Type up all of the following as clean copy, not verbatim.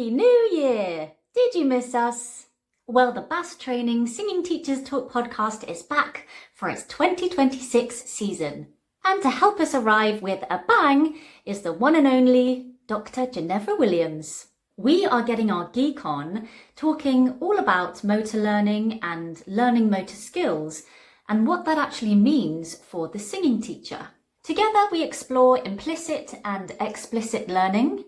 Happy New Year! Did you miss us? Well, the Bass Training Singing Teachers Talk podcast is back for its 2026 season. And to help us arrive with a bang is the one and only Dr. Jenevora Williams. We are getting our geek on, talking all about motor learning and learning motor skills and what that actually means for the singing teacher. Together we explore implicit and explicit learning,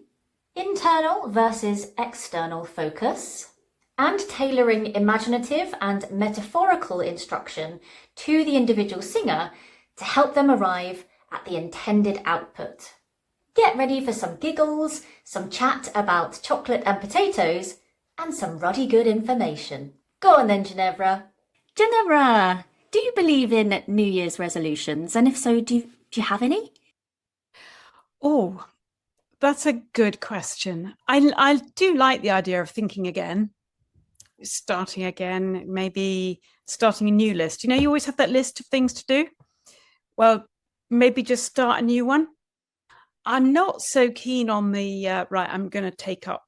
internal versus external focus, and tailoring imaginative and metaphorical instruction to the individual singer to help them arrive at the intended output. Get ready for some giggles, some chat about chocolate and potatoes, and some ruddy good information. Go on then, Jenevora. Jenevora, do you believe in New Year's resolutions? And if so, do you have any? Oh, that's a good question. I do like the idea of thinking again, starting again, maybe starting a new list. You know, you always have that list of things to do. Well, maybe just start a new one. I'm not so keen on the, right, I'm going to take up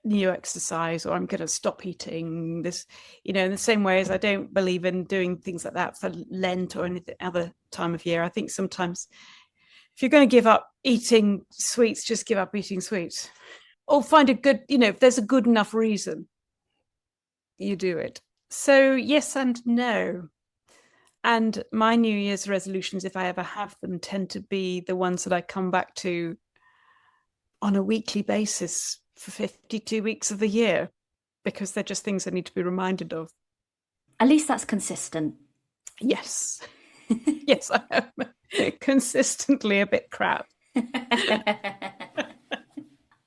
new exercise or I'm going to stop eating this, you know, in the same way as I don't believe in doing things like that for Lent or any other time of year. I think sometimes if you're going to give up eating sweets, just give up eating sweets or find a good, you know, if there's a good enough reason, you do it. So yes and no. And my New Year's resolutions, if I ever have them, tend to be the ones that I come back to on a weekly basis for 52 weeks of the year, because they're just things I need to be reminded of. At least that's consistent. Yes. Yes, I am consistently a bit crap.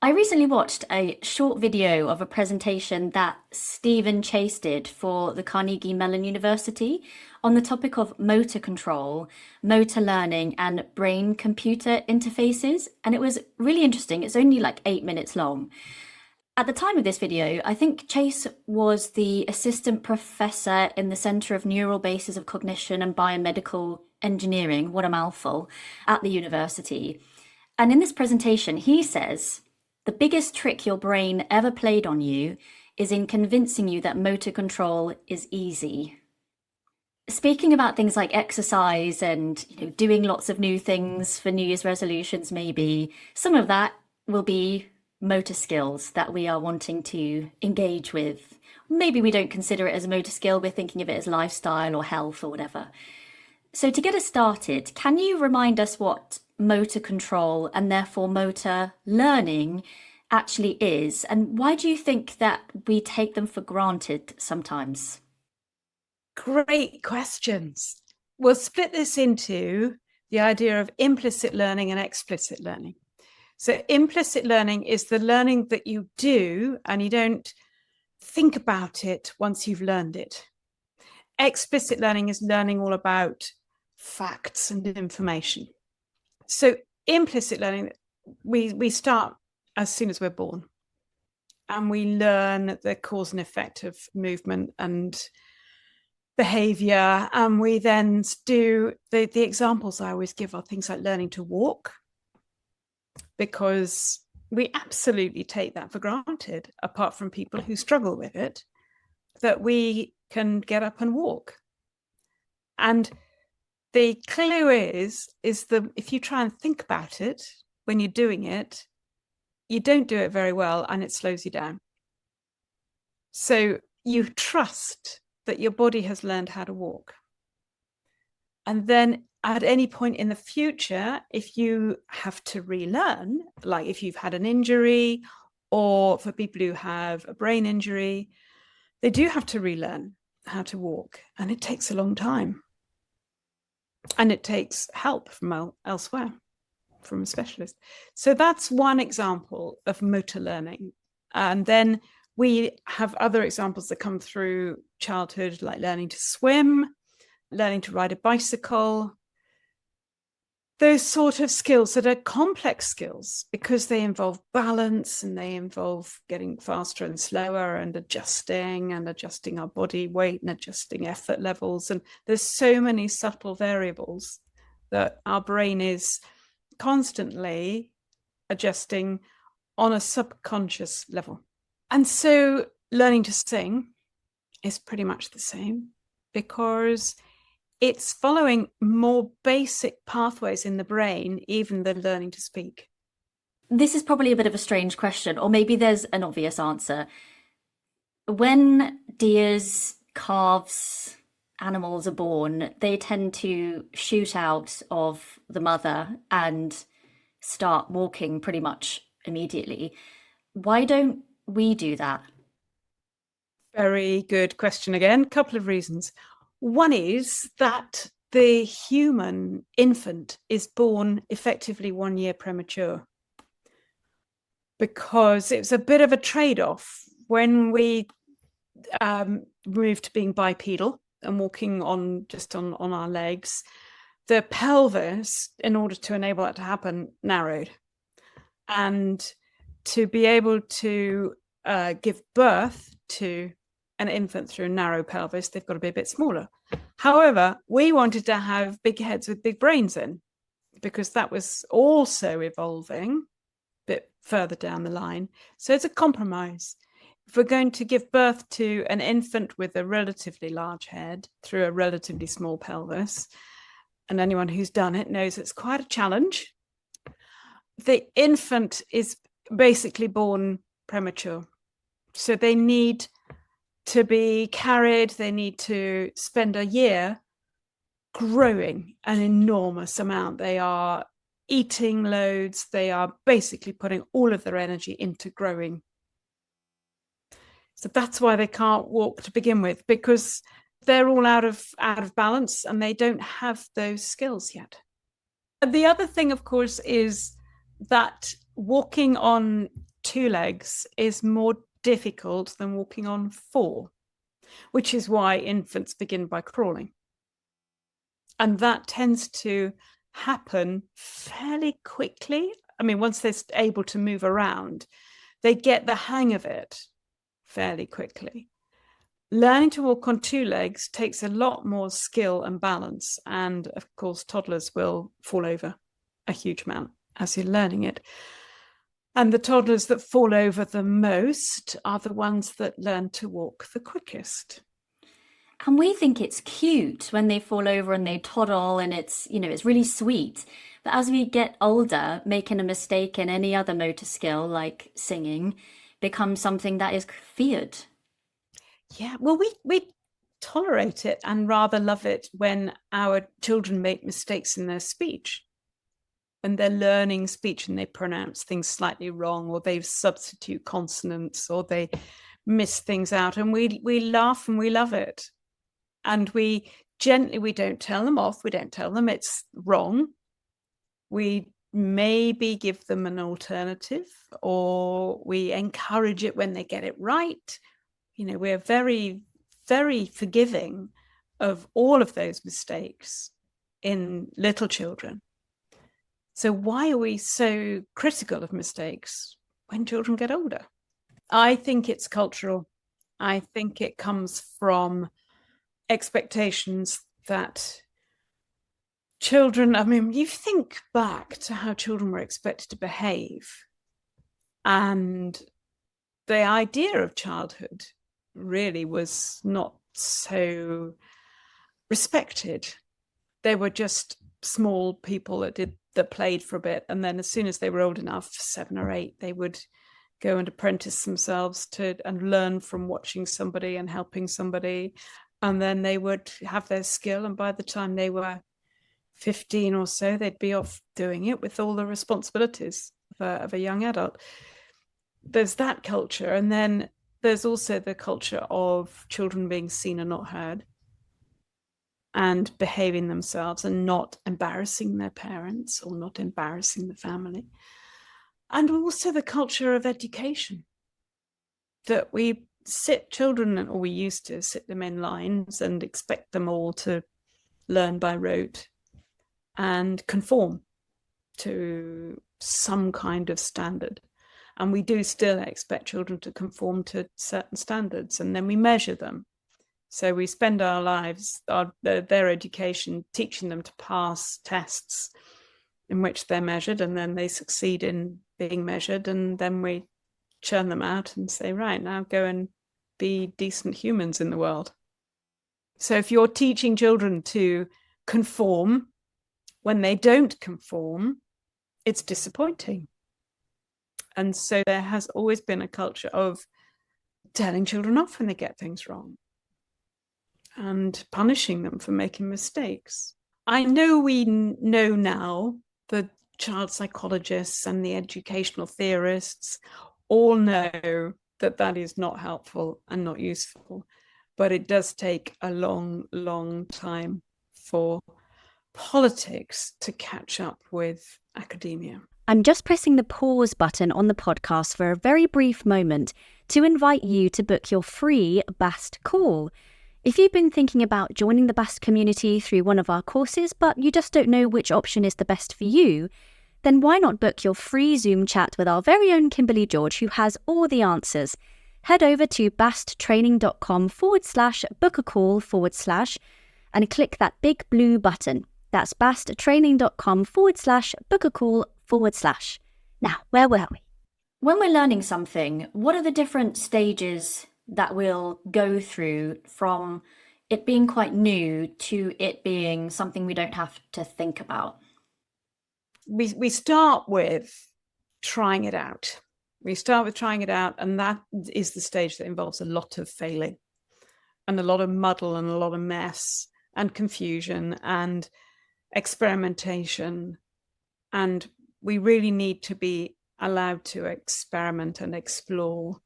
I recently watched a short video of a presentation that Stephen Chase did for the Carnegie Mellon University on the topic of motor control, motor learning, and brain-computer interfaces. And it was really interesting. It's only like 8 minutes long. At the time of this video, I think Chase was the assistant professor in the Center of Neural Bases of Cognition and Biomedical Engineering, what a mouthful, at the university. And in this presentation, he says, the biggest trick your brain ever played on you is in convincing you that motor control is easy. Speaking about things like exercise and, you know, doing lots of new things for New Year's resolutions, maybe some of that will be motor skills that we are wanting to engage with. Maybe we don't consider it as a motor skill, we're thinking of it as lifestyle or health or whatever. So to get us started, can you remind us what motor control and therefore motor learning actually is, and why do you think that we take them for granted sometimes? Great questions. We'll split this into the idea of implicit learning and explicit learning. So implicit learning is the learning that you do and you don't think about it once you've learned it. Explicit learning is learning all about facts and information. So implicit learning, we start as soon as we're born and we learn the cause and effect of movement and behavior. And we then do the examples I always give are things like learning to walk, because we absolutely take that for granted, apart from people who struggle with it, that we can get up and walk. And the clue is that if you try and think about it when you're doing it, you don't do it very well and it slows you down. So you trust that your body has learned how to walk. And then at any point in the future, if you have to relearn, like if you've had an injury or for people who have a brain injury, they do have to relearn how to walk, and it takes a long time. And it takes help from elsewhere, from a specialist. So that's one example of motor learning. And then we have other examples that come through childhood, like learning to swim, learning to ride a bicycle, those sort of skills that are complex skills because they involve balance and they involve getting faster and slower and adjusting our body weight and adjusting effort levels. And there's so many subtle variables that our brain is constantly adjusting on a subconscious level. And so learning to sing is pretty much the same, because it's following more basic pathways in the brain, even than learning to speak. This is probably a bit of a strange question, or maybe there's an obvious answer. When deers, calves, animals are born, they tend to shoot out of the mother and start walking pretty much immediately. Why don't we do that? Very good question again. A couple of reasons. One is that the human infant is born effectively 1 year premature, because it's a bit of a trade-off. When we moved to being bipedal and walking on our legs, the pelvis, in order to enable that to happen, narrowed. And to be able to give birth to an infant through a narrow pelvis, they've got to be a bit smaller. However, we wanted to have big heads with big brains in, because that was also evolving a bit further down the line. So it's a compromise. If we're going to give birth to an infant with a relatively large head through a relatively small pelvis, and anyone who's done it knows it's quite a challenge, the infant is basically born premature. So they need to be carried, they need to spend a year growing an enormous amount. They are eating loads, they are basically putting all of their energy into growing. So that's why they can't walk to begin with, because they're all out of balance and they don't have those skills yet. And the other thing, of course, is that walking on 2 legs is more difficult than walking on 4, which is why infants begin by crawling. And that tends to happen fairly quickly. I mean, once they're able to move around, they get the hang of it fairly quickly. Learning to walk on 2 legs takes a lot more skill and balance. And of course, toddlers will fall over a huge amount as you're learning it. And the toddlers that fall over the most are the ones that learn to walk the quickest. And we think it's cute when they fall over and they toddle, and it's, it's really sweet. But as we get older, making a mistake in any other motor skill, like singing, becomes something that is feared. Yeah, well, we tolerate it and rather love it when our children make mistakes in their speech. And they're learning speech and they pronounce things slightly wrong, or they substitute consonants, or they miss things out. And we laugh and we love it. And we don't tell them off. We don't tell them it's wrong. We maybe give them an alternative, or we encourage it when they get it right. We're very, very forgiving of all of those mistakes in little children. So why are we so critical of mistakes when children get older? I think it's cultural. I think it comes from expectations that children, you think back to how children were expected to behave, and the idea of childhood really was not so respected. They were just small people that played for a bit, and then as soon as they were old enough, 7 or 8, they would go and apprentice themselves and learn from watching somebody and helping somebody, and then they would have their skill, and by the time they were 15 or so, they'd be off doing it with all the responsibilities of a young adult. There's that culture, and then there's also the culture of children being seen and not heard, and behaving themselves and not embarrassing their parents or not embarrassing the family. And also the culture of education, that we sit children, or we used to sit them in lines and expect them all to learn by rote and conform to some kind of standard. And we do still expect children to conform to certain standards, and then we measure them. So we spend our lives, their education, teaching them to pass tests in which they're measured, and then they succeed in being measured, and then we churn them out and say, right, now go and be decent humans in the world. So if you're teaching children to conform, when they don't conform, it's disappointing. And so there has always been a culture of telling children off when they get things wrong and punishing them for making mistakes. I know we know now, the child psychologists and the educational theorists all know that that is not helpful and not useful, but it does take a long, long time for politics to catch up with academia. I'm just pressing the pause button on the podcast for a very brief moment to invite you to book your free BAST call. If you've been thinking about joining the BAST community through one of our courses, but you just don't know which option is the best for you, then why not book your free Zoom chat with our very own Kimberly George, who has all the answers. Head over to basttraining.com/book-a-call/ and click that big blue button. That's basttraining.com/book-a-call/. Now, where were we? When we're learning something, what are the different stages that we'll go through from it being quite new to it being something we don't have to think about? We start with trying it out. And that is the stage that involves a lot of failing and a lot of muddle and a lot of mess and confusion and experimentation. And we really need to be allowed to experiment and explore.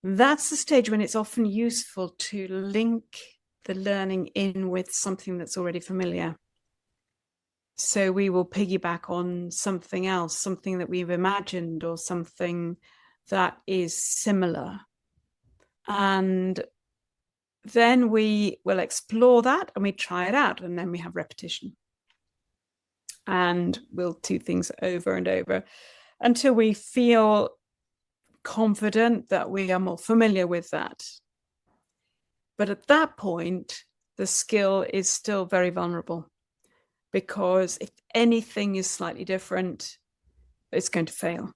That's the stage when it's often useful to link the learning in with something that's already familiar. So we will piggyback on something else, something that we've imagined or something that is similar. And then we will explore that and we try it out, and then we have repetition. And we'll do things over and over until we feel confident that we are more familiar with that. But at that point, the skill is still very vulnerable, because if anything is slightly different, it's going to fail.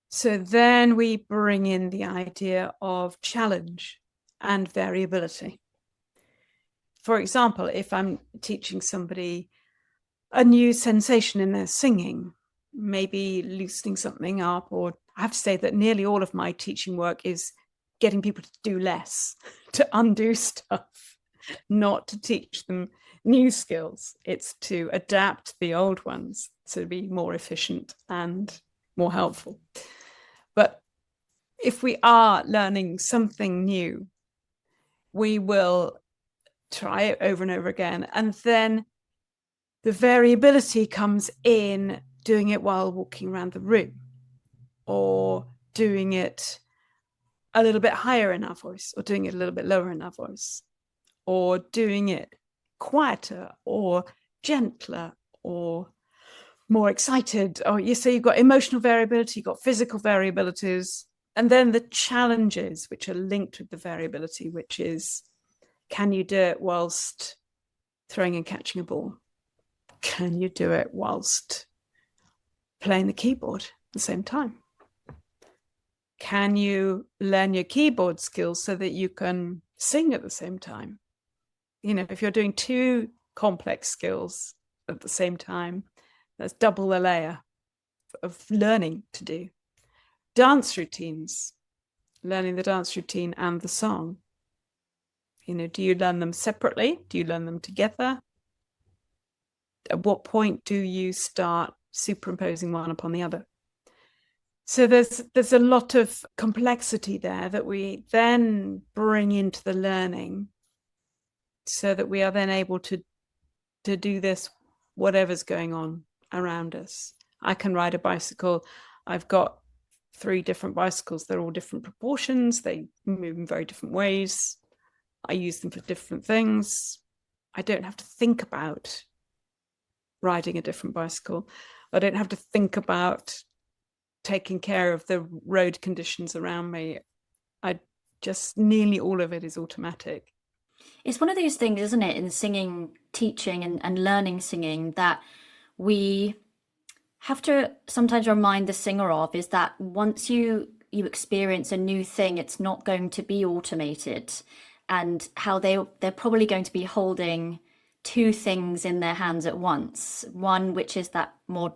So then we bring in the idea of challenge and variability. For example, if I'm teaching somebody a new sensation in their singing, maybe loosening something up, or I have to say that nearly all of my teaching work is getting people to do less, to undo stuff, not to teach them new skills. It's to adapt the old ones to be more efficient and more helpful. But if we are learning something new, we will try it over and over again. And then the variability comes in doing it while walking around the room, or doing it a little bit higher in our voice, or doing it a little bit lower in our voice, or doing it quieter or gentler or more excited. Or you say you've got emotional variability, you've got physical variabilities, and then the challenges which are linked with the variability, which is, can you do it whilst throwing and catching a ball? Can you do it whilst playing the keyboard at the same time? Can you learn your keyboard skills so that you can sing at the same time? You know, if you're doing two complex skills at the same time, that's double the layer of learning to do. Dance routines, learning the dance routine and the song. You know, do you learn them separately? Do you learn them together? At what point do you start superimposing one upon the other? So there's a lot of complexity there that we then bring into the learning, so that we are then able to do this whatever's going on around us. I can ride a bicycle. I've got 3 different bicycles. They're all different proportions. They move in very different ways. I use them for different things. I don't have to think about riding a different bicycle. I don't have to think about taking care of the road conditions around me. Nearly all of it is automatic. It's one of those things, isn't it, in singing, teaching and learning singing, that we have to sometimes remind the singer of is that once you experience a new thing, it's not going to be automated, and how they're probably going to be holding two things in their hands at once. One which is that more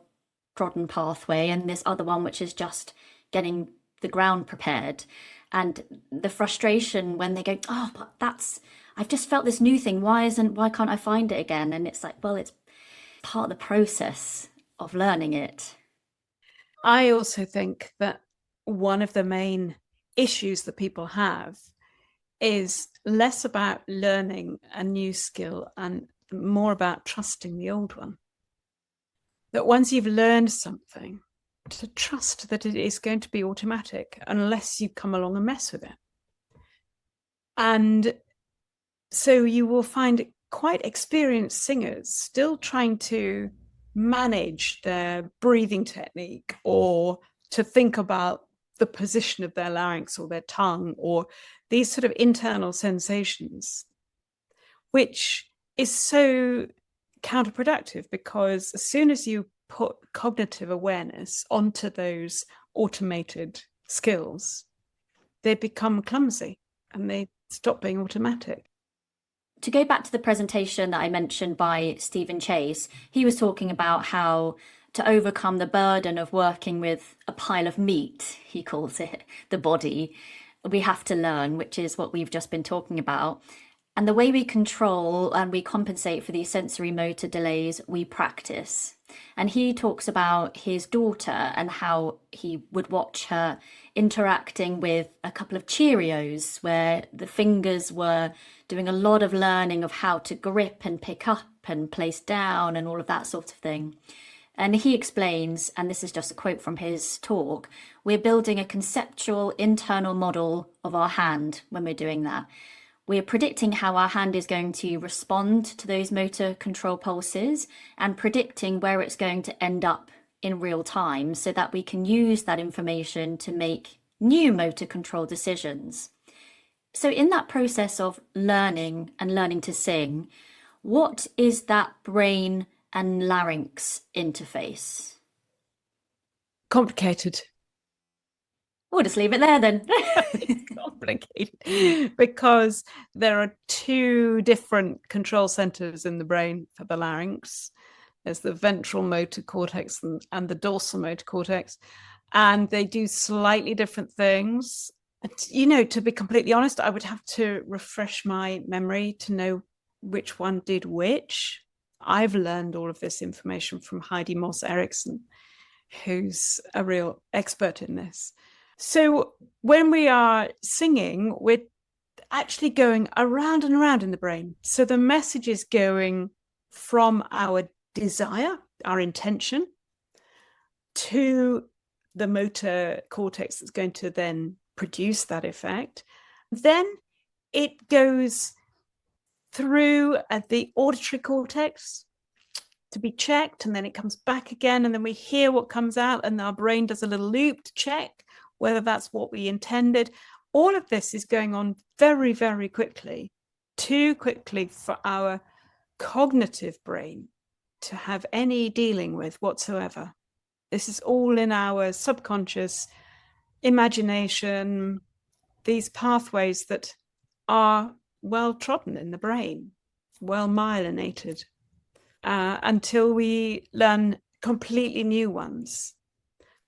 trodden pathway, and this other one which is just getting the ground prepared. And the frustration when they go, oh, but I've just felt this new thing. Why can't I find it again? And it's like, well, it's part of the process of learning it. I also think that one of the main issues that people have is less about learning a new skill and more about trusting the old one. That once you've learned something, to trust that it is going to be automatic unless you come along and mess with it. And so you will find quite experienced singers still trying to manage their breathing technique, or to think about the position of their larynx or their tongue, or these sort of internal sensations, which is so counterproductive, because as soon as you put cognitive awareness onto those automated skills, they become clumsy and they stop being automatic. To go back to the presentation that I mentioned by Stephen Chase, he was talking about how to overcome the burden of working with a pile of meat, he calls it, the body, we have to learn, which is what we've just been talking about. And the way we control and we compensate for these sensory motor delays, we practice. And he talks about his daughter and how he would watch her interacting with a couple of Cheerios, where the fingers were doing a lot of learning of how to grip and pick up and place down and all of that sort of thing. And he explains, and this is just a quote from his talk, we're building a conceptual internal model of our hand when we're doing that. We're predicting how our hand is going to respond to those motor control pulses and predicting where it's going to end up in real time, so that we can use that information to make new motor control decisions. So in that process of learning and learning to sing, what is that brain and larynx interface? Complicated. We'll just leave it there then. It's complicated because there are two different control centers in the brain for the larynx. There's the ventral motor cortex and the dorsal motor cortex, and they do slightly different things. You know, to be completely honest, I would have to refresh my memory to know which one did which. I've learned all of this information from Heidi Moss Erickson, who's a real expert in this. So when we are singing, we're actually going around and around in the brain. So the message is going from our desire, our intention, to the motor cortex that's going to then produce that effect. Then it goes through the auditory cortex to be checked, and then it comes back again, and then we hear what comes out, and our brain does a little loop to check whether that's what we intended. All of this is going on very, very quickly, too quickly for our cognitive brain to have any dealing with whatsoever. This is all in our subconscious imagination, these pathways that are well trodden in the brain, well myelinated, until we learn completely new ones.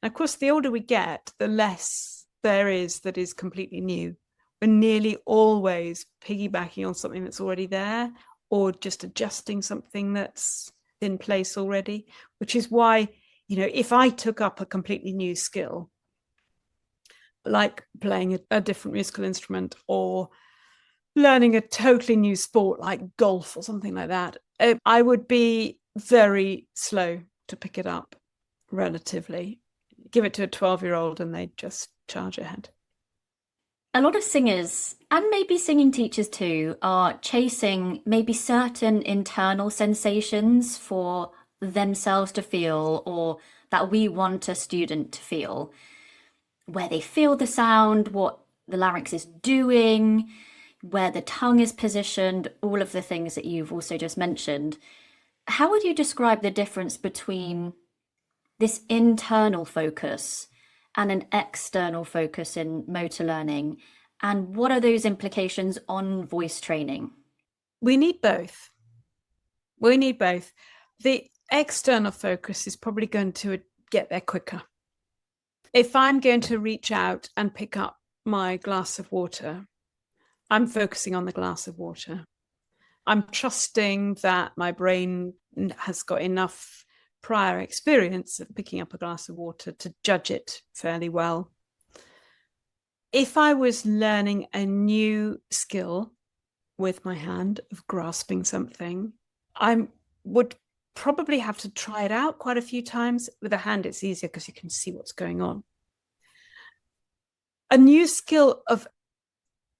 And of course, the older we get, the less there is that is completely new. We're nearly always piggybacking on something that's already there, or just adjusting something that's in place already, which is why, you know, if I took up a completely new skill, like playing a different musical instrument or learning a totally new sport like golf or something like that, I would be very slow to pick it up relatively. Give it to a 12-year-old and they just charge ahead. A lot of singers, and maybe singing teachers too, are chasing maybe certain internal sensations for themselves to feel, or that we want a student to feel, where they feel the sound, what the larynx is doing, where the tongue is positioned, all of the things that you've also just mentioned. How would you describe the difference between this internal focus and an external focus in motor learning? And what are those implications on voice training? We need both. We need both. The external focus is probably going to get there quicker. If I'm going to reach out and pick up my glass of water, I'm focusing on the glass of water. I'm trusting that my brain has got enough prior experience of picking up a glass of water to judge it fairly well. If I was learning a new skill with my hand of grasping something, I would probably have to try it out quite a few times. With a hand, it's easier because you can see what's going on. A new skill of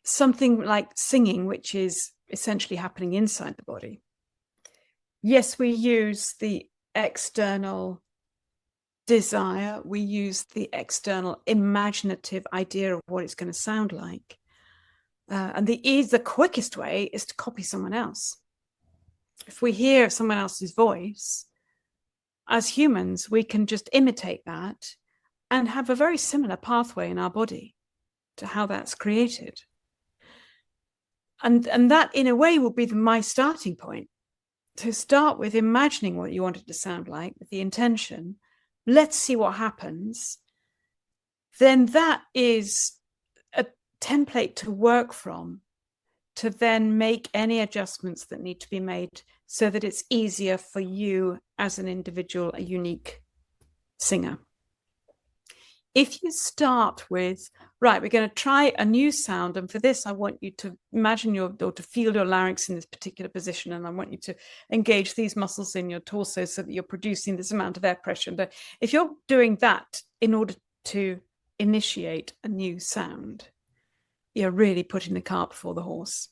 something like singing, which is essentially happening inside the body. Yes, we use the external desire, we use the external imaginative idea of what it's going to sound like. And the quickest way is to copy someone else. If we hear someone else's voice, as humans, we can just imitate that and have a very similar pathway in our body to how that's created. And that, in a way, will be my starting point. To start with imagining what you want it to sound like with the intention, let's see what happens. Then that is a template to work from, to then make any adjustments that need to be made so that it's easier for you as an individual, a unique singer. If you start with, right, we're going to try a new sound, and for this, I want you to imagine or to feel your larynx in this particular position, and I want you to engage these muscles in your torso so that you're producing this amount of air pressure. But if you're doing that in order to initiate a new sound, you're really putting the cart before the horse.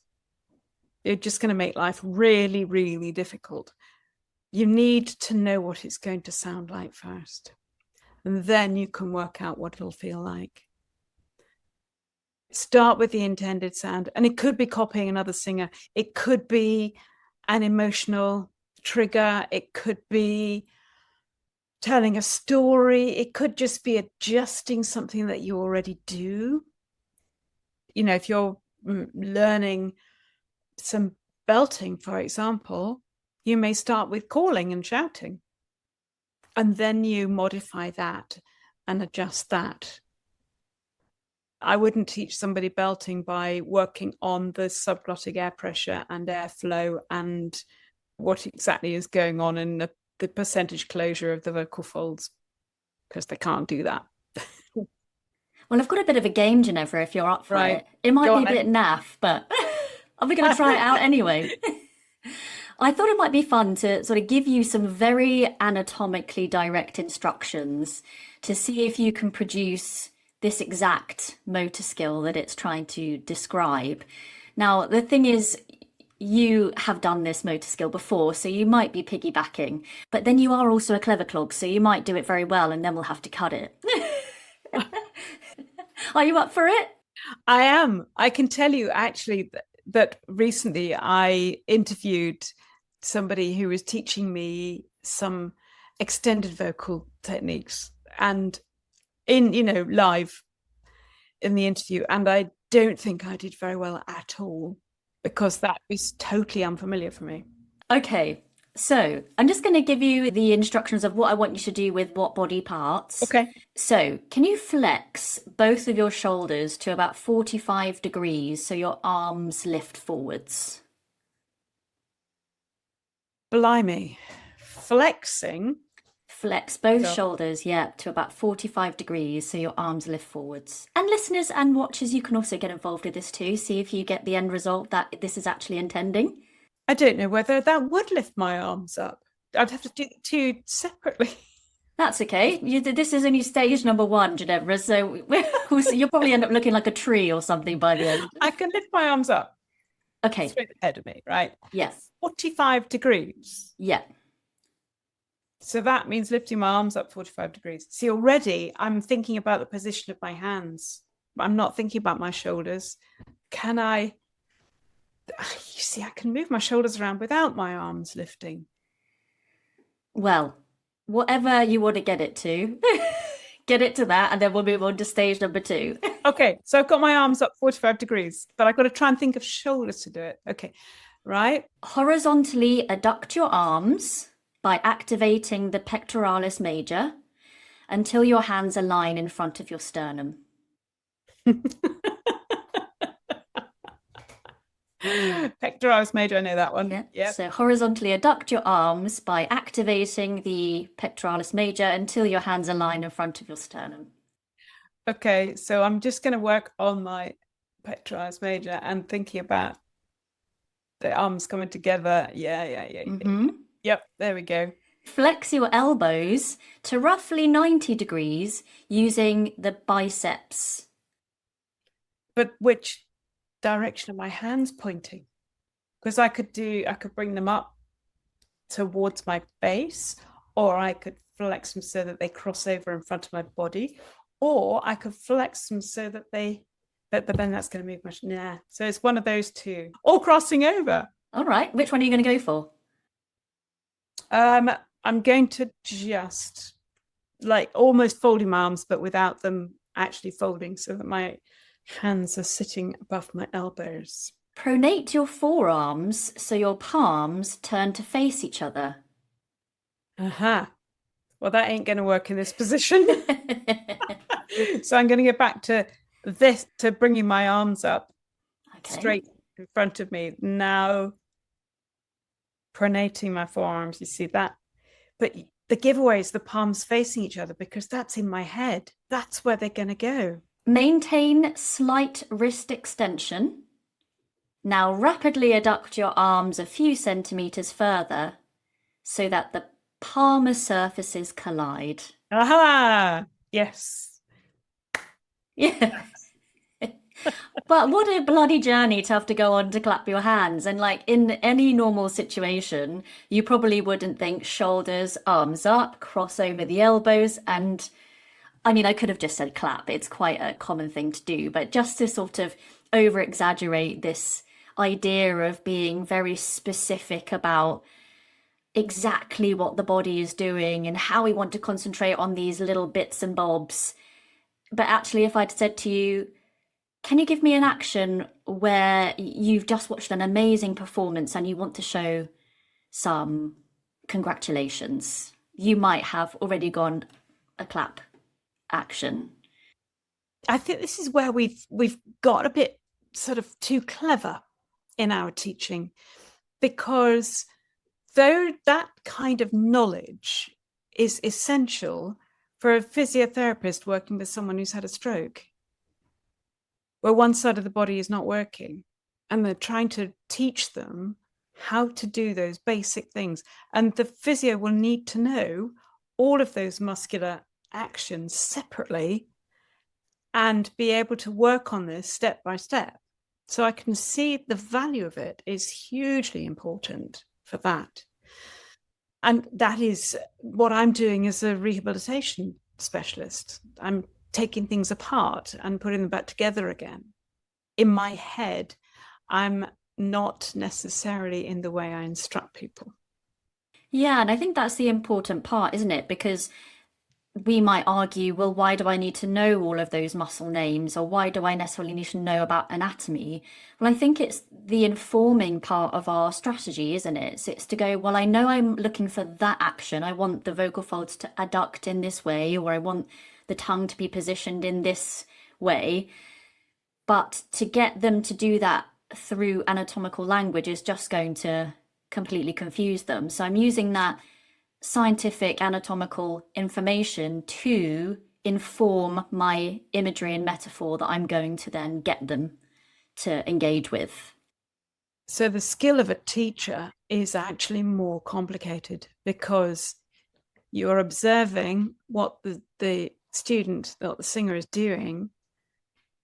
You're just going to make life really, really difficult. You need to know what it's going to sound like first. And then you can work out what it'll feel like. Start with the intended sound. And it could be copying another singer. It could be an emotional trigger. It could be telling a story. It could just be adjusting something that you already do. You know, if you're learning some belting, for example, you may start with calling and shouting. And then you modify that and adjust that. I wouldn't teach somebody belting by working on the subglottic air pressure and airflow and what exactly is going on in the percentage closure of the vocal folds, because they can't do that. Well, I've got a bit of a game, Jenevora, if you're up for Right. it. It might Go be on a bit naff, but are we going to try it out anyway? I thought it might be fun to sort of give you some very anatomically direct instructions to see if you can produce this exact motor skill that it's trying to describe. Now, the thing is, you have done this motor skill before, so you might be piggybacking, but then you are also a clever clog, so you might do it very well, and then we'll have to cut it. Are you up for it? I am. I can tell you actually that recently I interviewed somebody who was teaching me some extended vocal techniques, and live in the interview, and I don't think I did very well at all because that was totally unfamiliar for me. Okay, so I'm just going to give you the instructions of what I want you to do with what body parts. Okay. So can you flex both of your shoulders to about 45 degrees so your arms lift forwards? Blimey. Flexing. Flex both shoulders, yeah, to about 45 degrees so your arms lift forwards. And listeners and watchers, you can also get involved with this too. See if you get the end result that this is actually intending. I don't know whether that would lift my arms up. I'd have to do the two separately. That's okay. This is only stage number 1, Jenevora, so you'll probably end up looking like a tree or something by the end. I can lift my arms up. Okay. Straight ahead of me, right? Yes. 45 degrees. Yeah. So that means lifting my arms up 45 degrees. See, already I'm thinking about the position of my hands. I'm not thinking about my shoulders. You see, I can move my shoulders around without my arms lifting. Well, Whatever you want to get it to. Get it to that, and then we'll move on to stage number 2. Okay, so I've got my arms up 45 degrees, but I've got to try and think of shoulders to do it. Okay, right. Horizontally adduct your arms by activating the pectoralis major until your hands align in front of your sternum. Pectoralis major, I know that one. Yeah. So horizontally adduct your arms by activating the pectoralis major until your hands align in front of your sternum. Okay, so I'm just going to work on my pectoralis major and thinking about the arms coming together. Yeah. Yep, there we go. Flex your elbows to roughly 90 degrees using the biceps. But which direction are my hands pointing? Because I could bring them up towards my face, or I could flex them so that they cross over in front of my body, or I could flex them so that but then that's going to move much. Nah. So it's one of those two, all crossing over. All right. Which one are you going to go for? I'm going to just like almost folding my arms, but without them actually folding, so that my hands are sitting above my elbows. Pronate your forearms so your palms turn to face each other. Well, that ain't going to work in this position. So I'm going to get back to this, to bringing my arms up straight in front of me. Now, pronating my forearms, you see that? But the giveaway is the palms facing each other, because that's in my head. That's where they're going to go. Maintain slight wrist extension. Now rapidly adduct your arms a few centimeters further so that the palmar surfaces collide. Aha! Yes. Yeah. But what a bloody journey to have to go on to clap your hands. And like in any normal situation, you probably wouldn't think shoulders, arms up, cross over the elbows. And I mean, I could have just said clap. It's quite a common thing to do. But just to sort of over exaggerate this idea of being very specific about exactly what the body is doing and how we want to concentrate on these little bits and bobs. But actually, if I'd said to you, can you give me an action where you've just watched an amazing performance and you want to show some congratulations, you might have already gone a clap action. I think this is where we've got a bit sort of too clever in our teaching, because though that kind of knowledge is essential for a physiotherapist working with someone who's had a stroke, where one side of the body is not working, and they're trying to teach them how to do those basic things. And the physio will need to know all of those muscular actions separately and be able to work on this step by step. So I can see the value of it is hugely important for that. And that is what I'm doing as a rehabilitation specialist. I'm taking things apart and putting them back together again. In my head, I'm not necessarily in the way I instruct people. Yeah, and I think that's the important part, isn't it? Because we might argue, well, why do I need to know all of those muscle names, or why do I necessarily need to know about anatomy? Well, I think it's the informing part of our strategy, isn't it? So it's to go, well, I know I'm looking for that action. I want the vocal folds to adduct in this way, or I want the tongue to be positioned in this way. But to get them to do that through anatomical language is just going to completely confuse them. So I'm using that scientific anatomical information to inform my imagery and metaphor that I'm going to then get them to engage with. So the skill of a teacher is actually more complicated, because you're observing what the student, what the singer is doing.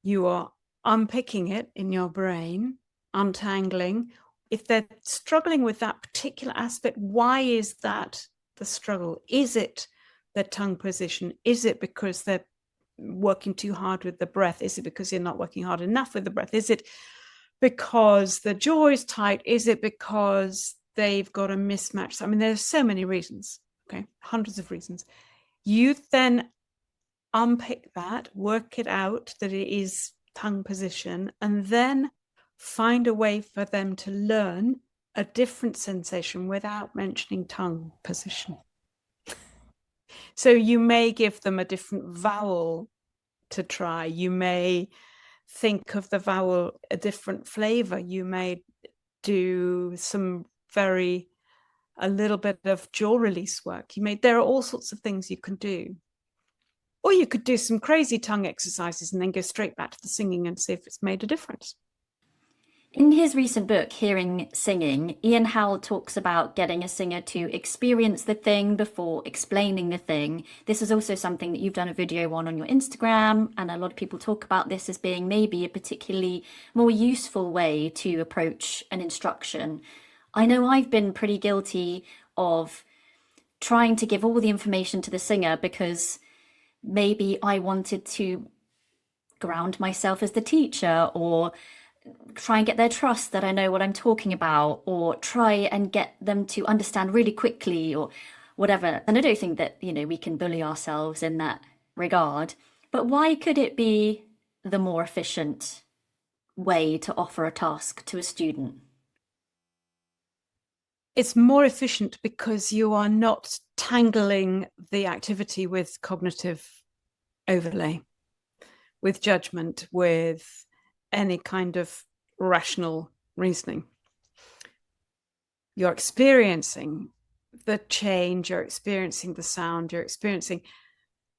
You are unpicking it in your brain, untangling. If they're struggling with that particular aspect, why is that the struggle? Is it their tongue position? Is it because they're working too hard with the breath? Is it because you're not working hard enough with the breath? Is it because the jaw is tight? Is it because they've got a mismatch? I mean, there's so many reasons. Okay, hundreds of reasons. You then unpick that, work it out that it is tongue position, and then find a way for them to learn a different sensation without mentioning tongue position. So you may give them a different vowel to try. You may think of the vowel a different flavor. You may do a little bit of jaw release work. There are all sorts of things you can do. Or you could do some crazy tongue exercises and then go straight back to the singing and see if it's made a difference. In his recent book, Hearing Singing, Ian Howell talks about getting a singer to experience the thing before explaining the thing. This is also something that you've done a video on your Instagram, and a lot of people talk about this as being maybe a particularly more useful way to approach an instruction. I know I've been pretty guilty of trying to give all the information to the singer because maybe I wanted to ground myself as the teacher, or try and get their trust that I know what I'm talking about, or try and get them to understand really quickly, or whatever. And I don't think that, we can bully ourselves in that regard. But why could it be the more efficient way to offer a task to a student? It's more efficient because you are not tangling the activity with cognitive overlay, with judgment, with any kind of rational reasoning. You're experiencing the change, you're experiencing the sound, you're experiencing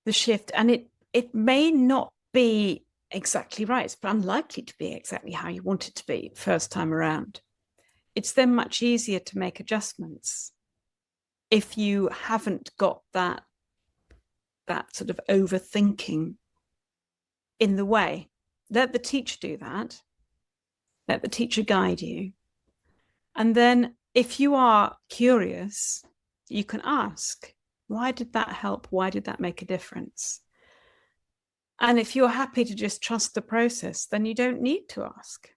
the shift, and it may not be exactly right. It's unlikely to be exactly how you want it to be first time around. It's then much easier to make adjustments if you haven't got that sort of overthinking in the way. Let the teacher do that. Let the teacher guide you. And then if you are curious, you can ask, why did that help? Why did that make a difference? And if you're happy to just trust the process, then you don't need to ask.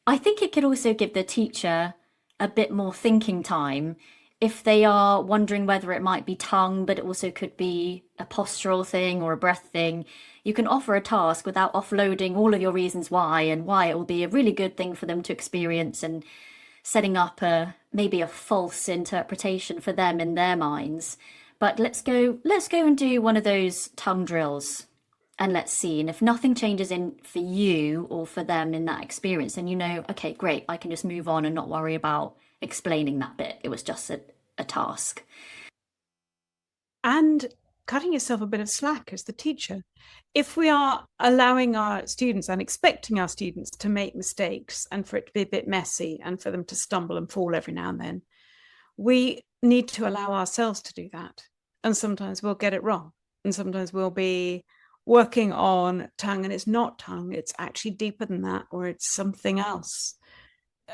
I think it could also give the teacher a bit more thinking time if they are wondering whether it might be tongue, but it also could be a postural thing or a breath thing. You can offer a task without offloading all of your reasons why, and why it will be a really good thing for them to experience, and setting up maybe a false interpretation for them in their minds. But let's go and do one of those tongue drills, and let's see. And if nothing changes in for you or for them in that experience, then okay, great, I can just move on and not worry about explaining that bit. It was just a task. And cutting yourself a bit of slack as the teacher. If we are allowing our students and expecting our students to make mistakes and for it to be a bit messy and for them to stumble and fall every now and then, we need to allow ourselves to do that. And sometimes we'll get it wrong. And sometimes we'll be working on tongue and it's not tongue, it's actually deeper than that, or it's something else.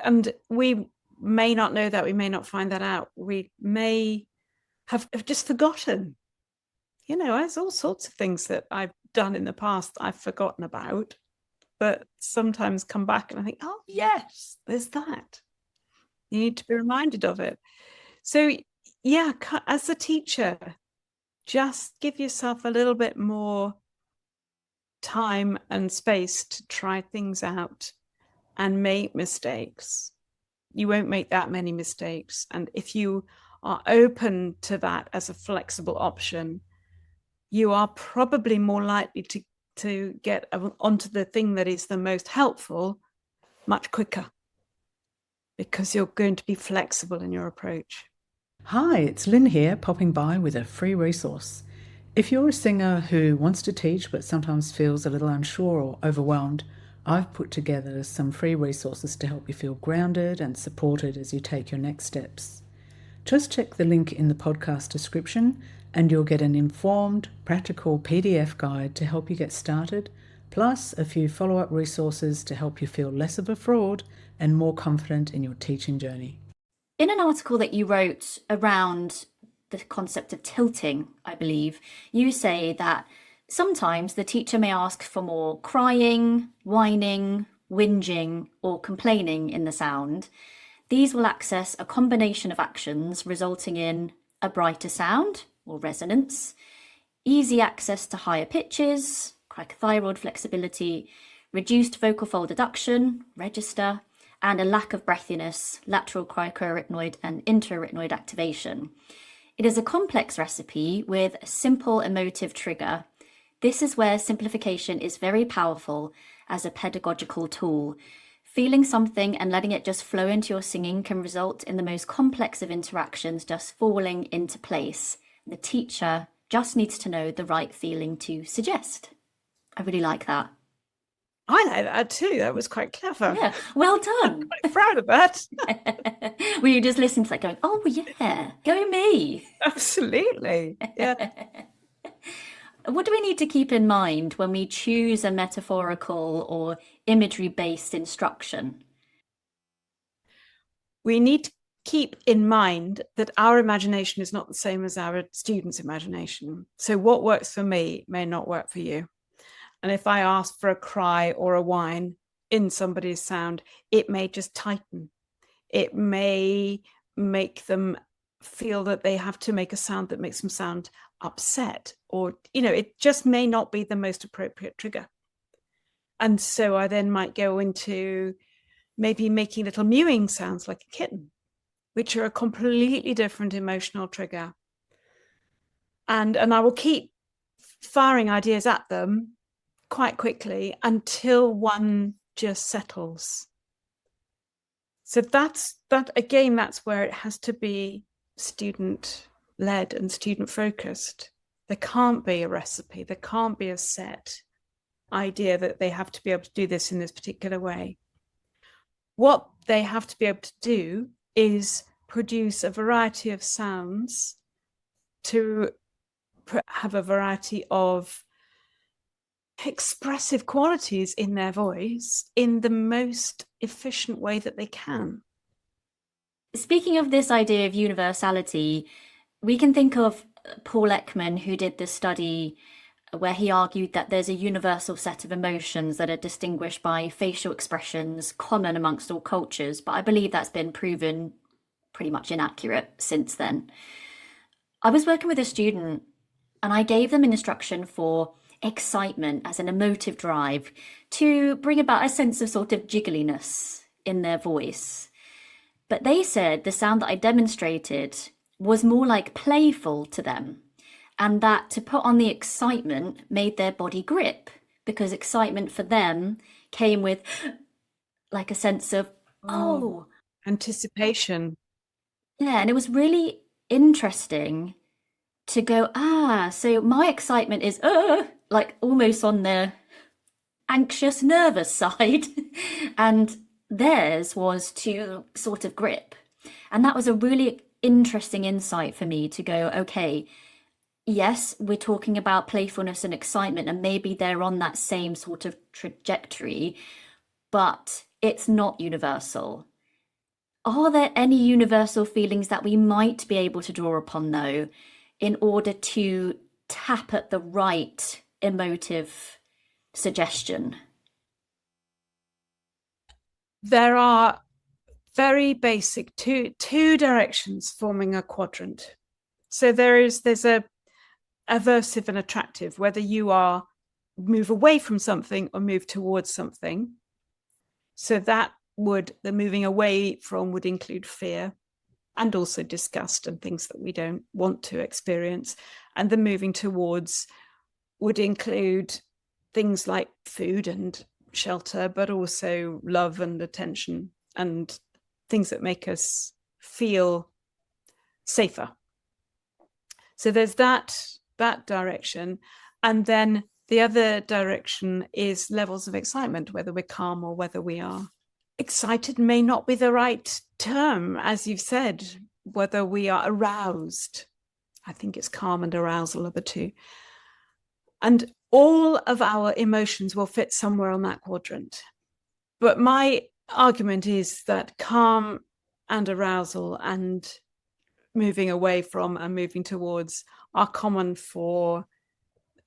And we may not know that, we may not find that out. We may have just forgotten. There's all sorts of things that I've done in the past I've forgotten about, but sometimes come back and I think, oh yes, there's that. You need to be reminded of it. So yeah, as a teacher, just give yourself a little bit more time and space to try things out and make mistakes. You won't make that many mistakes. And if you are open to that as a flexible option, you are probably more likely to get onto the thing that is the most helpful much quicker, because you're going to be flexible in your approach. Hi, it's Lynn here, popping by with a free resource. If you're a singer who wants to teach but sometimes feels a little unsure or overwhelmed, I've put together some free resources to help you feel grounded and supported as you take your next steps. Just check the link in the podcast description and you'll get an informed, practical PDF guide to help you get started, plus a few follow-up resources to help you feel less of a fraud and more confident in your teaching journey. In an article that you wrote around the concept of tilting, I believe, you say that sometimes the teacher may ask for more crying, whining, whinging, or complaining in the sound. These will access a combination of actions resulting in a brighter sound or resonance, easy access to higher pitches, cricothyroid flexibility, reduced vocal fold adduction, register, and a lack of breathiness, lateral cricoarytenoid and interarytenoid activation. It is a complex recipe with a simple emotive trigger. This is where simplification is very powerful as a pedagogical tool. Feeling something and letting it just flow into your singing can result in the most complex of interactions just falling into place. The teacher just needs to know the right feeling to suggest. I really like that. I like that too. That was quite clever. Yeah, well done. I'm proud of that. Were you just listening to that going, oh yeah, go me. Absolutely. Yeah. What do we need to keep in mind when we choose a metaphorical or imagery-based instruction? We need to keep in mind that our imagination is not the same as our students' imagination. So what works for me may not work for you. And if I ask for a cry or a whine in somebody's sound, it may just tighten. It may make them feel that they have to make a sound that makes them sound upset, or, it just may not be the most appropriate trigger. And so I then might go into maybe making little mewing sounds like a kitten, which are a completely different emotional trigger. And I will keep firing ideas at them quite quickly until one just settles. So that's where it has to be student led and student focused. There can't be a recipe. There can't be a set idea that they have to be able to do this in this particular way. What they have to be able to do is produce a variety of sounds to have a variety of expressive qualities in their voice in the most efficient way that they can. Speaking of this idea of universality, we can think of Paul Ekman, who did this study where he argued that there's a universal set of emotions that are distinguished by facial expressions common amongst all cultures, but I believe that's been proven pretty much inaccurate since then. I was working with a student and I gave them an instruction for excitement as an emotive drive to bring about a sense of sort of jiggliness in their voice. But they said the sound that I demonstrated was more like playful to them, and that to put on the excitement made their body grip, because excitement for them came with like a sense of, oh, anticipation. Yeah, and it was really interesting to go, so my excitement is like almost on the anxious, nervous side, and theirs was to sort of grip. And that was a really interesting insight for me to go, okay, yes, we're talking about playfulness and excitement, and maybe they're on that same sort of trajectory, but it's not universal. Are there any universal feelings that we might be able to draw upon, though, in order to tap at the right emotive suggestion? There are very basic two directions forming a quadrant. So there's a aversive and attractive, whether you are move away from something or move towards something. So that the moving away from would include fear and also disgust and things that we don't want to experience. And the moving towards would include things like food and shelter, but also love and attention and things that make us feel safer. So there's that direction. And then the other direction is levels of excitement, whether we're calm or whether we are excited may not be the right term, as you've said, whether we are aroused. I think it's calm and arousal are the two. And all of our emotions will fit somewhere on that quadrant. But my argument is that calm and arousal and moving away from and moving towards are common for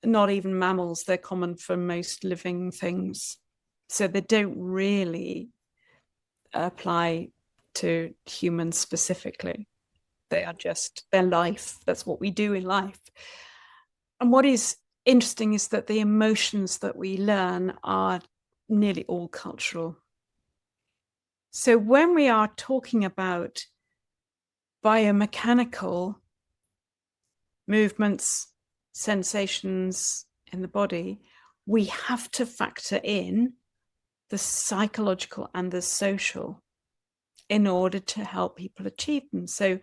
not even mammals, they're common for most living things. So they don't really apply to humans specifically. They are just their life. That's what we do in life. And what is interesting is that the emotions that we learn are nearly all cultural. So when we are talking about biomechanical movements, sensations in the body, we have to factor in the psychological and the social in order to help people achieve them. So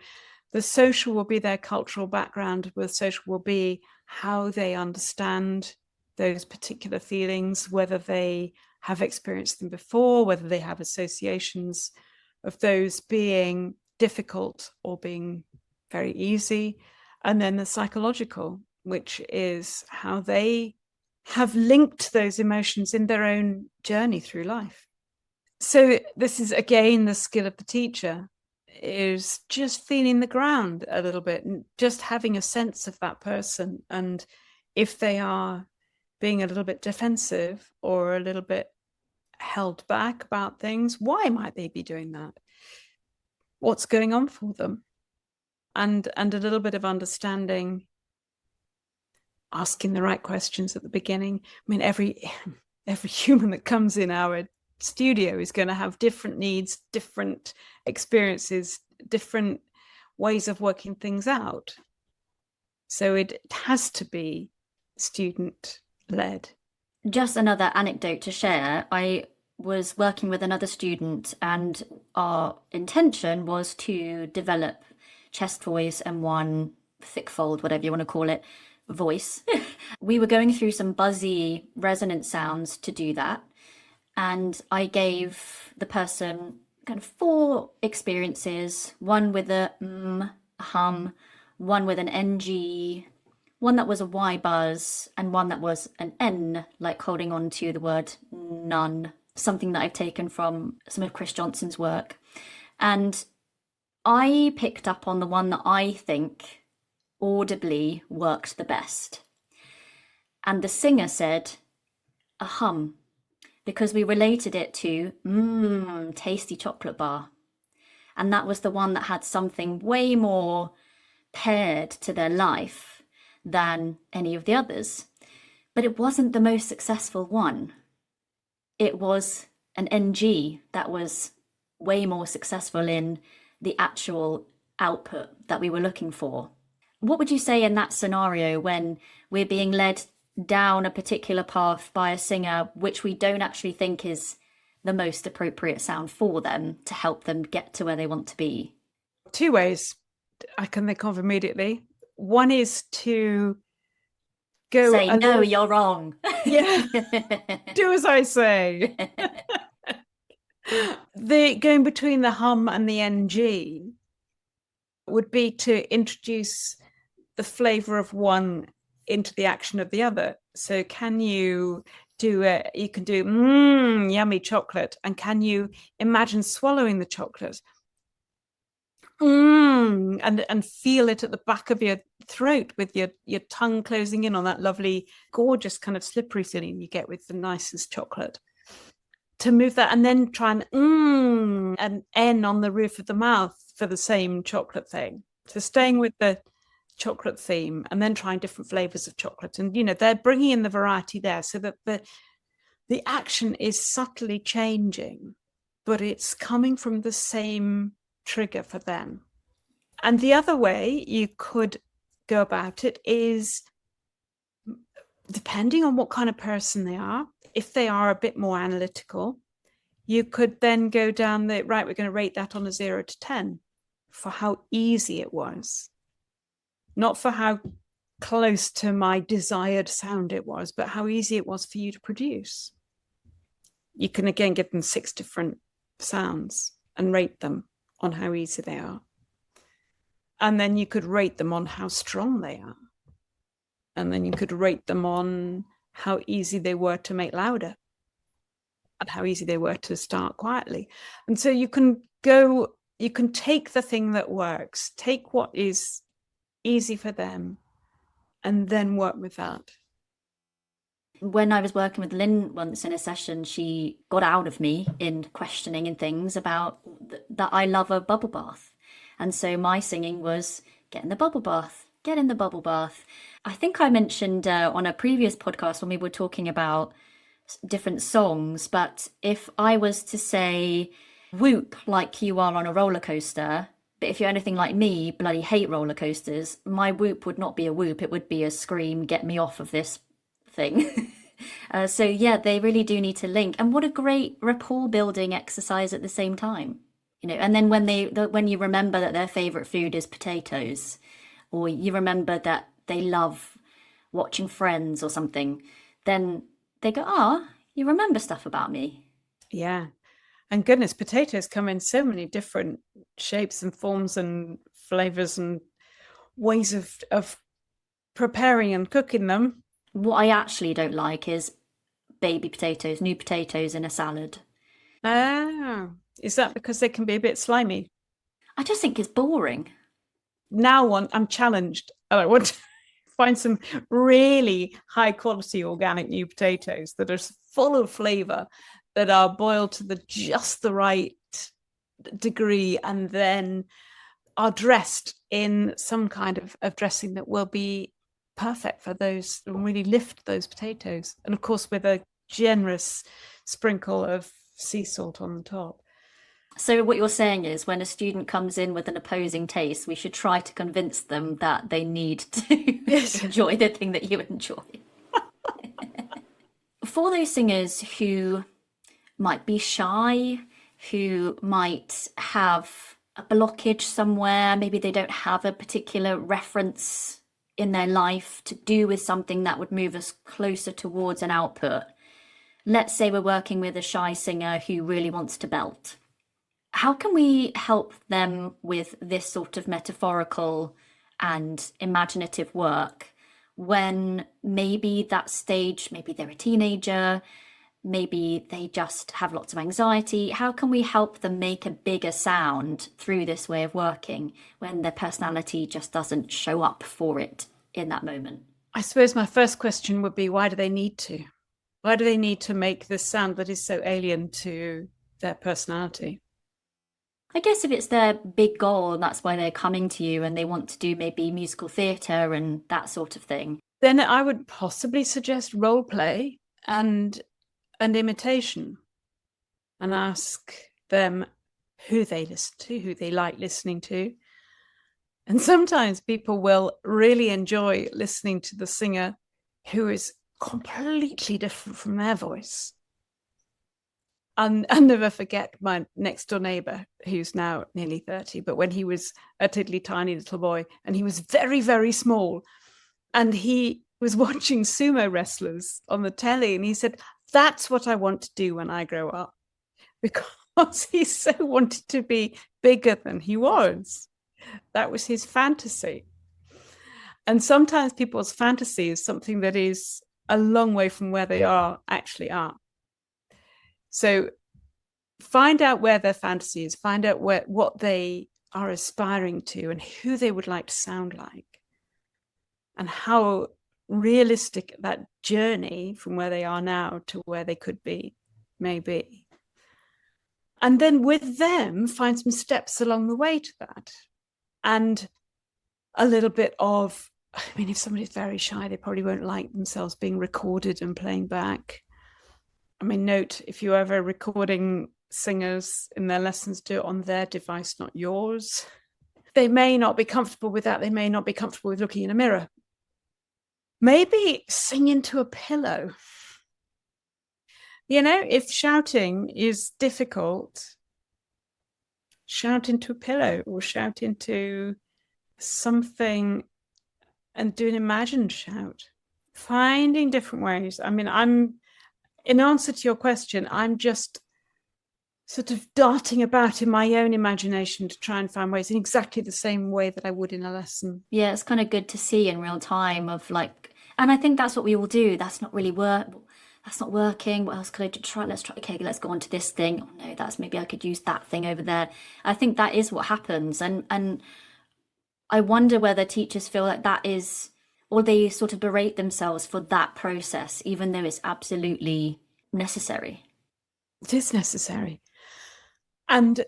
the social will be their cultural background, the social will be how they understand those particular feelings, whether they have experienced them before, whether they have associations of those being difficult or being very easy. And then the psychological, which is how they have linked those emotions in their own journey through life. So this is, again, the skill of the teacher, is just feeling the ground a little bit and just having a sense of that person. And if they are being a little bit defensive or a little bit held back about things, why might they be doing that? What's going on for them? And a little bit of understanding, asking the right questions at the beginning. I mean, every human that comes in our studio is going to have different needs, different experiences, different ways of working things out. So it has to be student led. Just another anecdote to share. I was working with another student, and our intention was to develop chest voice and one thick fold, whatever you want to call it, voice. We were going through some buzzy resonant sounds to do that. And I gave the person kind of 4 experiences, one with a hum, one with an NG, one that was a Y buzz, and one that was an N, like holding on to the word none, something that I've taken from some of Chris Johnson's work. And I picked up on the one that I think audibly worked the best. And the singer said, a hum, because we related it to tasty chocolate bar. And that was the one that had something way more paired to their life than any of the others. But it wasn't the most successful one. It was an NG that was way more successful in the actual output that we were looking for. What would you say in that scenario when we're being led down a particular path by a singer which we don't actually think is the most appropriate sound for them to help them get to where they want to be? 2 ways I can think of immediately. One is to go say, no, you're wrong. Yeah, do as I say. The going between the hum and the NG would be to introduce the flavor of one into the action of the other. So can you do it? You can do yummy chocolate, and can you imagine swallowing the chocolate and feel it at the back of your throat with your tongue closing in on that lovely, gorgeous kind of slippery feeling you get with the nicest chocolate. To move that, and then try and N on the roof of the mouth for the same chocolate thing. So staying with the chocolate theme and then trying different flavors of chocolate. And, they're bringing in the variety there so that the action is subtly changing, but it's coming from the same trigger for them. And the other way you could go about it is, depending on what kind of person they are, if they are a bit more analytical, you could then go down we're going to rate that on a 0 to 10 for how easy it was. Not for how close to my desired sound it was, but how easy it was for you to produce. You can again give them 6 different sounds and rate them on how easy they are. And then you could rate them on how strong they are. And then you could rate them on how easy they were to make louder and how easy they were to start quietly. And so you can take the thing that works, take what is easy for them, and then work with that. When I was working with Lynn once in a session, she got out of me in questioning and things about that I love a bubble bath. And so my singing was get in the bubble bath, get in the bubble bath. I think I mentioned on a previous podcast when we were talking about different songs, but if I was to say whoop like you are on a roller coaster, but if you're anything like me, bloody hate roller coasters, my whoop would not be a whoop, it would be a scream, get me off of this thing. So yeah, they really do need to link. And what a great rapport building exercise at the same time. You know, and then when you remember that their favorite food is potatoes, or you remember that they love watching Friends or something, then they go, "Ah, you remember stuff about me." Yeah. And goodness, potatoes come in so many different shapes and forms and flavors and ways of preparing and cooking them. What I actually don't like is baby potatoes, new potatoes in a salad. Ah, is that because they can be a bit slimy? I just think it's boring. Now I'm challenged. I want to find some really high quality organic new potatoes that are full of flavor, that are boiled to just the right degree, and then are dressed in some kind of dressing that will be perfect for those and really lift those potatoes. And of course, with a generous sprinkle of sea salt on the top. So what you're saying is when a student comes in with an opposing taste, we should try to convince them that they need to enjoy the thing that you enjoy. For those singers who might be shy, who might have a blockage somewhere, maybe they don't have a particular reference in their life to do with something that would move us closer towards an output. Let's say we're working with a shy singer who really wants to belt. How can we help them with this sort of metaphorical and imaginative work when maybe that stage, maybe they're a teenager, maybe they just have lots of anxiety? How can we help them make a bigger sound through this way of working when their personality just doesn't show up for it in that moment? I suppose my first question would be, why do they need to? Why do they need to make this sound that is so alien to their personality? I guess if it's their big goal and that's why they're coming to you and they want to do maybe musical theatre and that sort of thing, then I would possibly suggest role play and imitation, and ask them who they listen to, who they like listening to. And sometimes people will really enjoy listening to the singer who is completely different from their voice. I'll never forget my next door neighbor, who's now nearly 30, but when he was a tiddly tiny little boy, and he was very, very small, and he was watching sumo wrestlers on the telly, and he said, "That's what I want to do when I grow up," because he so wanted to be bigger than he was. That was his fantasy. And sometimes people's fantasy is something that is a long way from where they actually are. So find out where their fantasy is, find out what they are aspiring to and who they would like to sound like, and how realistic that journey from where they are now to where they could be may be. And then with them, find some steps along the way to that. And a little bit of, I mean, if somebody's very shy, they probably won't like themselves being recorded and playing back. I mean, note, if you're ever recording singers in their lessons, do it on their device, not yours. They may not be comfortable with that. They may not be comfortable with looking in a mirror. Maybe sing into a pillow. You know, if shouting is difficult, shout into a pillow or shout into something and do an imagined shout. Finding different ways. I mean, in answer to your question, I'm just sort of darting about in my own imagination to try and find ways in exactly the same way that I would in a lesson. Yeah, it's kind of good to see in real time of like, and I think that's what we all do. That's not really that's not working. What else could I try? Let's try. Okay, let's go on to this thing. Oh no, that's maybe I could use that thing over there. I think that is what happens. And I wonder whether teachers feel like that is, or they sort of berate themselves for that process, even though it's absolutely necessary. It is necessary. And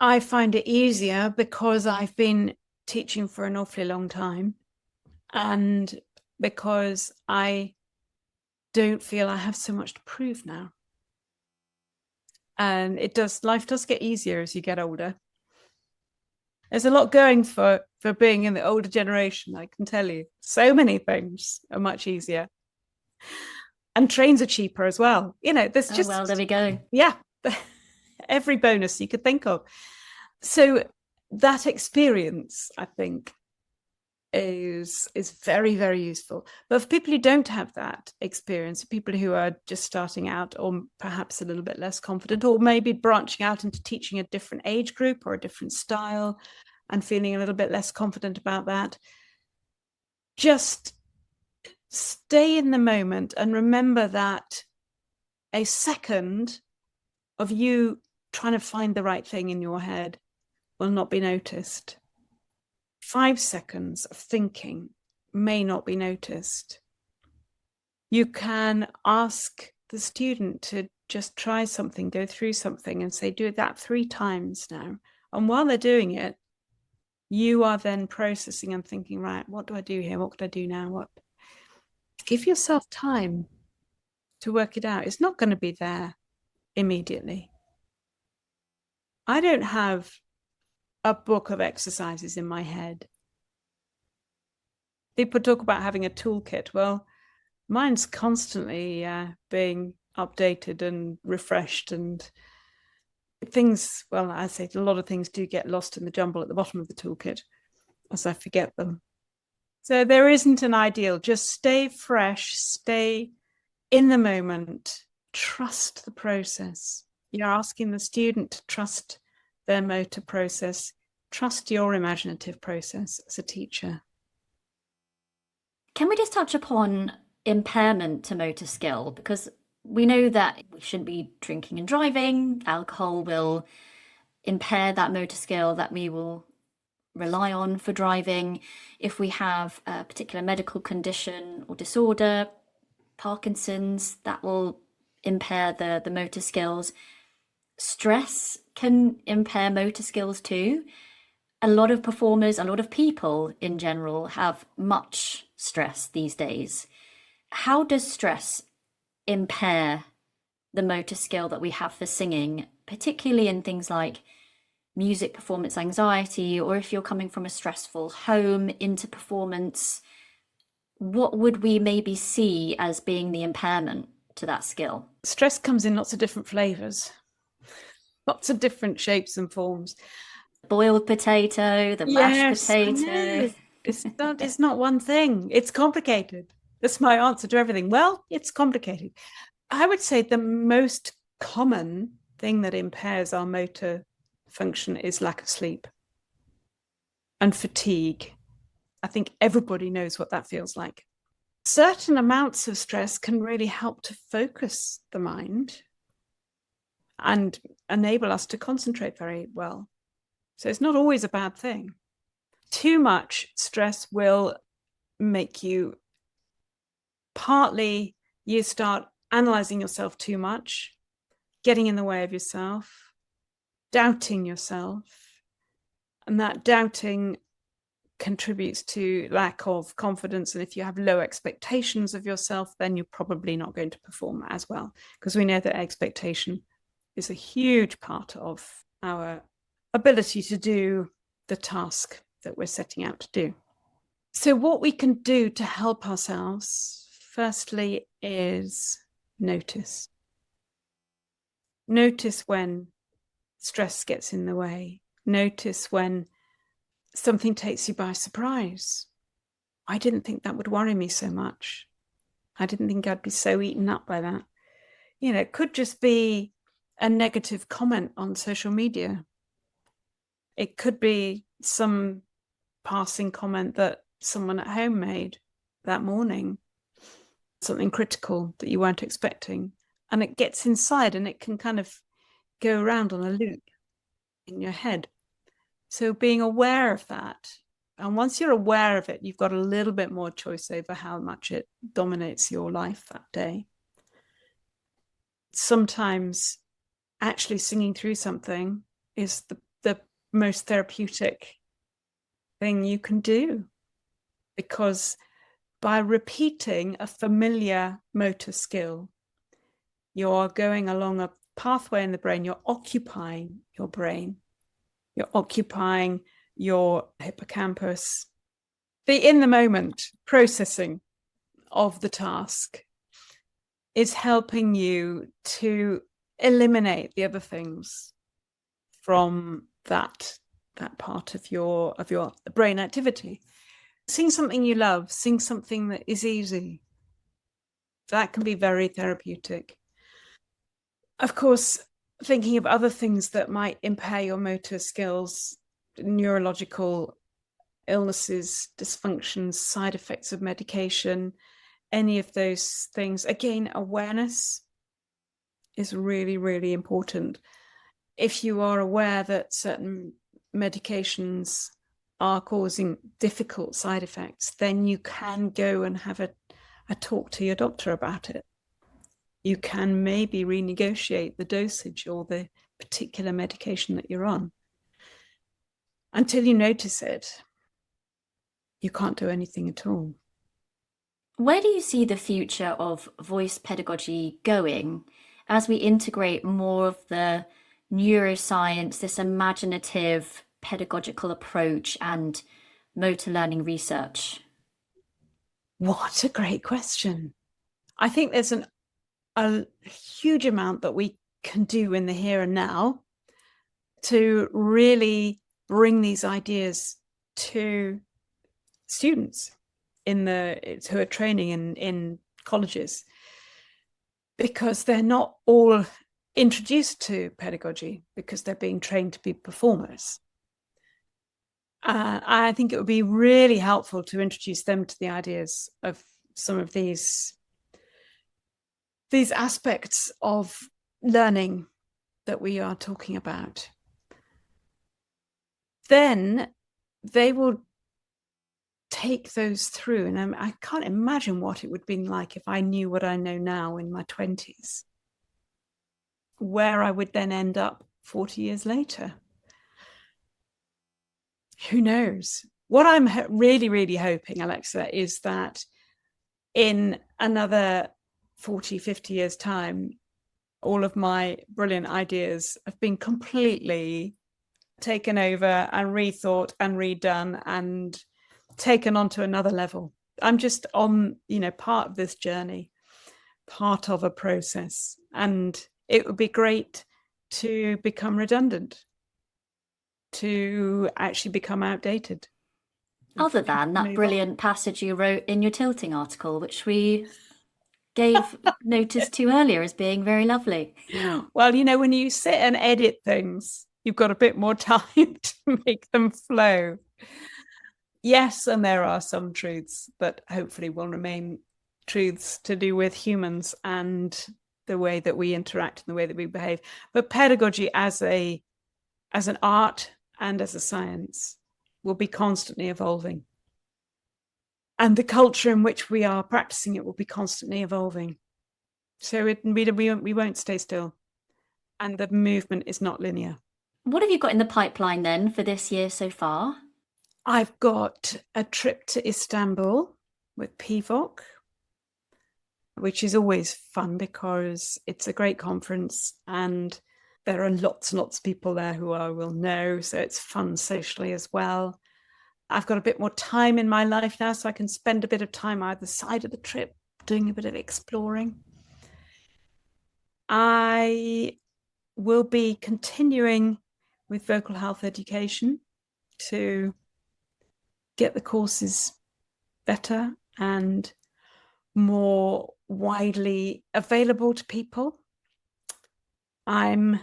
I find it easier because I've been teaching for an awfully long time, and because I don't feel I have so much to prove now. And life does get easier as you get older. There's a lot going for being in the older generation, I can tell you. So many things are much easier. And trains are cheaper as well. There's just... well, there we go. Yeah, every bonus you could think of. So that experience, I think, is very, very useful. But for people who don't have that experience, people who are just starting out, or perhaps a little bit less confident, or maybe branching out into teaching a different age group or a different style and feeling a little bit less confident about that, just stay in the moment and remember that a second of you trying to find the right thing in your head will not be noticed. 5 seconds of thinking may not be noticed. You can ask the student to just try something, go through something and say, do that 3 times now. And while they're doing it, you are then processing and thinking, right, what do I do here? What could I do now? Give yourself time to work it out. It's not going to be there immediately. I don't have a book of exercises in my head. People talk about having a toolkit. Well, mine's constantly being updated and refreshed, and things, well, I say a lot of things do get lost in the jumble at the bottom of the toolkit as I forget them. So there isn't an ideal. Just stay fresh, stay in the moment, trust the process. You're asking the student to trust their motor process, trust your imaginative process as a teacher. Can we just touch upon impairment to motor skill? Because we know that we shouldn't be drinking and driving. Alcohol will impair that motor skill that we will rely on for driving. If we have a particular medical condition or disorder, Parkinson's, that will impair the motor skills. Stress can impair motor skills too. A lot of performers, a lot of people in general have much stress these days. How does stress impair the motor skill that we have for singing, particularly in things like music performance anxiety, or if you're coming from a stressful home into performance? What would we maybe see as being the impairment to that skill? Stress comes in lots of different flavors, lots of different shapes and forms. Boiled potato, the mashed potato. It's not one thing. It's complicated. That's my answer to everything. Well, it's complicated. I would say the most common thing that impairs our motor function is lack of sleep and fatigue. I think everybody knows what that feels like. Certain amounts of stress can really help to focus the mind and enable us to concentrate very well. So it's not always a bad thing. Too much stress will make you, partly you start analyzing yourself too much, getting in the way of yourself, doubting yourself, and that doubting contributes to lack of confidence. And if you have low expectations of yourself, then you're probably not going to perform as well, because we know that expectation is a huge part of our ability to do the task that we're setting out to do. So what we can do to help ourselves, firstly, is notice. Notice when stress gets in the way. Notice when something takes you by surprise. I didn't think that would worry me so much. I didn't think I'd be so eaten up by that. It could just be a negative comment on social media. It could be some passing comment that someone at home made that morning, something critical that you weren't expecting. And it gets inside and it can kind of go around on a loop in your head. So being aware of that, and once you're aware of it, you've got a little bit more choice over how much it dominates your life that day. Sometimes actually singing through something is the most therapeutic thing you can do, because by repeating a familiar motor skill, you're going along a pathway in the brain, you're occupying your brain, you're occupying your hippocampus. The in the moment processing of the task is helping you to eliminate the other things from that part of your brain activity. Sing something you love, sing something that is easy. That can be very therapeutic. Of course, thinking of other things that might impair your motor skills, neurological illnesses, dysfunctions, side effects of medication, any of those things. Again, awareness is really, really important. If you are aware that certain medications are causing difficult side effects, then you can go and have a talk to your doctor about it. You can maybe renegotiate the dosage or the particular medication that you're on. Until you notice it, you can't do anything at all. Where do you see the future of voice pedagogy going as we integrate more of the neuroscience, this imaginative pedagogical approach, and motor learning research? What a great question. I think there's a huge amount that we can do in the here and now to really bring these ideas to students who are training in colleges, because they're not all introduced to pedagogy because they're being trained to be performers. I think it would be really helpful to introduce them to the ideas of some of these aspects of learning that we are talking about. Then they will take those through, and I can't imagine what it would have been like if I knew what I know now in my 20s, where I would then end up 40 years later. Who knows? What I'm really, really hoping, Alexa, is that in another 40, 50 years' time, all of my brilliant ideas have been completely taken over and rethought and redone and taken onto another level. I'm just on, part of this journey, part of a process, and it would be great to become redundant, to actually become outdated. Other than that brilliant passage you wrote in your Tilting article, which we gave notice to earlier as being very lovely. Well, when you sit and edit things, you've got a bit more time to make them flow. Yes, and there are some truths that hopefully will remain truths to do with humans and the way that we interact and the way that we behave. But pedagogy as an art and as a science will be constantly evolving. And the culture in which we are practicing it will be constantly evolving. So we won't stay still. And the movement is not linear. What have you got in the pipeline then for this year so far? I've got a trip to Istanbul with PVOC, which is always fun because it's a great conference and there are lots and lots of people there who I will know. So it's fun socially as well. I've got a bit more time in my life now, so I can spend a bit of time either side of the trip doing a bit of exploring. I will be continuing with vocal health education to get the courses better and more widely available to people. I'm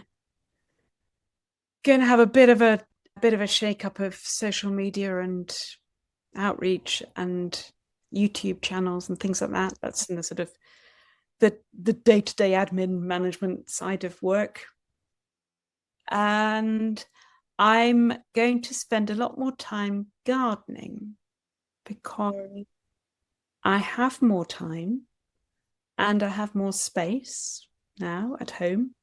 going to have a bit of a shake-up of social media and outreach and YouTube channels and things like that. That's in the sort of the day-to-day admin management side of work. And I'm going to spend a lot more time gardening because I have more time and I have more space now at home.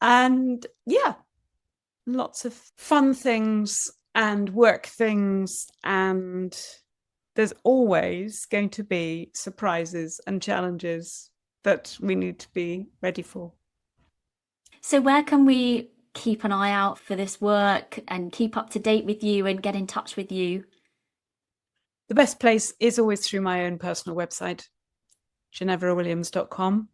And yeah, lots of fun things and work things, and there's always going to be surprises and challenges that we need to be ready for. So where can we keep an eye out for this work and keep up to date with you and get in touch with you? The best place is always through my own personal website, JenevoraWilliams.com,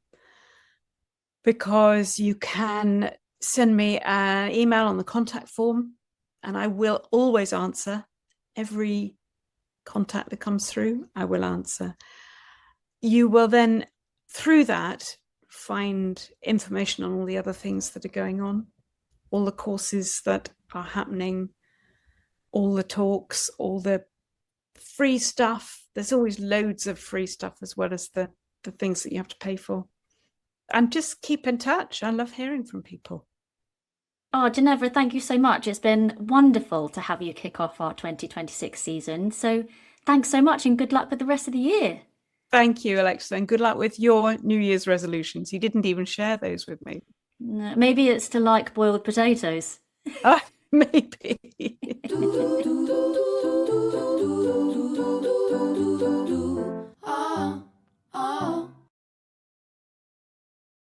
because you can send me an email on the contact form, and I will always answer. Every contact that comes through, I will answer. You will then, through that, find information on all the other things that are going on, all the courses that are happening, all the talks, all the free stuff. There's always loads of free stuff, as well as the things that you have to pay for. And just keep in touch. I love hearing from people. Oh, Jenevora, thank you so much. It's been wonderful to have you kick off our 2026 season. So thanks so much and good luck with the rest of the year. Thank you, Alexa, and good luck with your New Year's resolutions. You didn't even share those with me. Maybe it's to like boiled potatoes. Maybe.